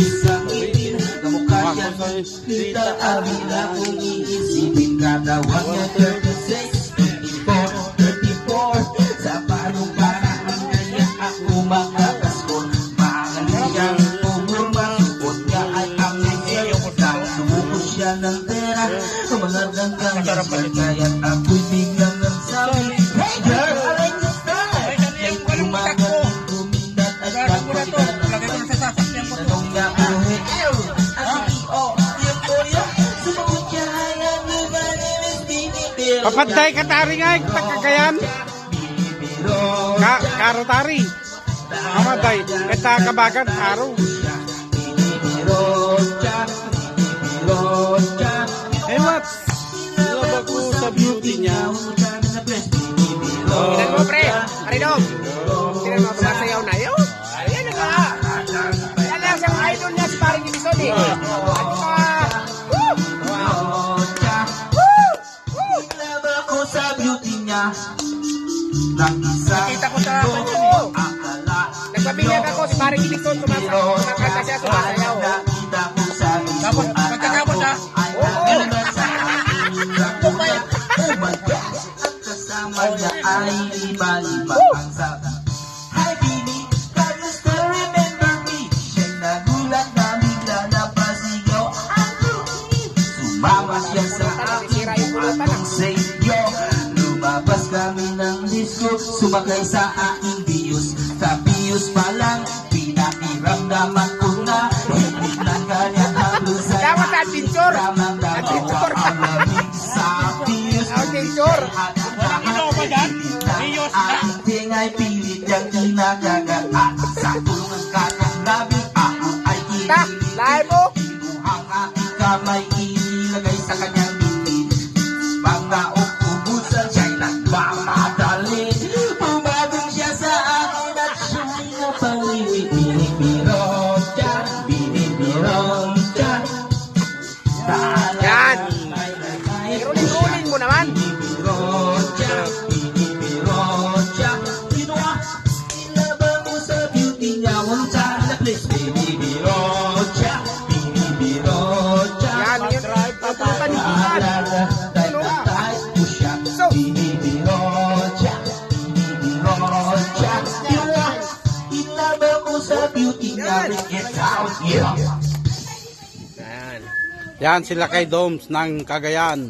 Isang itin, kamukha siya Tita Abila. Kung iisipin katawan niya 36, 24, 34. Sa panong paraan kaya ako makakaskor. Magaling niyang pumurma, suot niya ay ang nang lumubos siya ng pera. Kumanadang kang kaya't ako'y biglang nagsabi, hey girl, I like the style. Kumanad, kumindat at pagpagkat. Tanong niya ko, hey ew, ang CEO, yung Korea. Sumagot siya, hayaan mo ba ni Miss Binibiro? Papantay ka tari nga, kagayan. Karotari. Pamatay, kita kabagan, aro. Eh what? Laba ko sa beauty niya. Tinan mo pre, Aridong. Tinan mo, sumasayaw na yun. Ayan na nga. Yan lang siyang idol niya si Paring Gibson eh. At Laba ko sa beauty niya. nakita ko sa kanya. Nagpabinyag ako si Paring Gibson, kumakanta siya, sumasayaw. Tapos, pagkakapos siya. At kasama niya ay iba-iba ang sabi. Hi baby, can you still remember me? Siya'y nagulat na bigla na pasigaw ang luki. Sumama siya sa akin atong sayo. Lumabas kami ng disco, sumakay sa aking bius. Sa bius pa lang, pinakiramdaman ko na higit na kanya ang lusay. Dapat na picture. Ramang-ramang ko ang lamig sa bius. Picture. Ang tingay pilit niyang kinakagaan. Sa tulungan kanyang labi, ako ay kinilig. Lahat mo. Ang aking kamay inilagay sa kanyang bibig. Mga ubusan siya'y nagmamadali. Bumagong siya sa akin at siya'y napalibig. Binibirong siya, binibirong siya. Yan. Rolling mo naman. Binibirong siya, binibirong siya. Ginawa, ilabang mo sa beauty niya. One time na please. Binibirong siya, binibirong siya. Yan, yun. Papunta ni Bukan. Yan sila kay Doms ng Cagayan.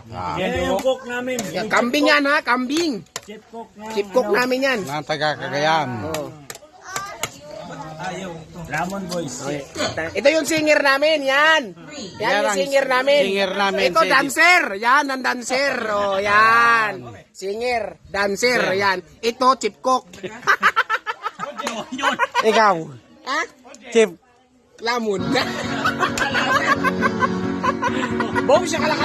Yan yung cook namin. Yan, kambing yan ha, kambing. Chip cook na. Chip cook namin yan. Ng taga Cagayan. Oh. Ramon Boys. Ito yung singer namin, yan. Yan yung ang singer namin. singer namin, Ito si- dancer. Yan, ang dancer. Oh, yan. Singer, dancer, yan. Ito, chip cook. Ikaw, Ha? Chip. Lamun. Bong siya kalakal.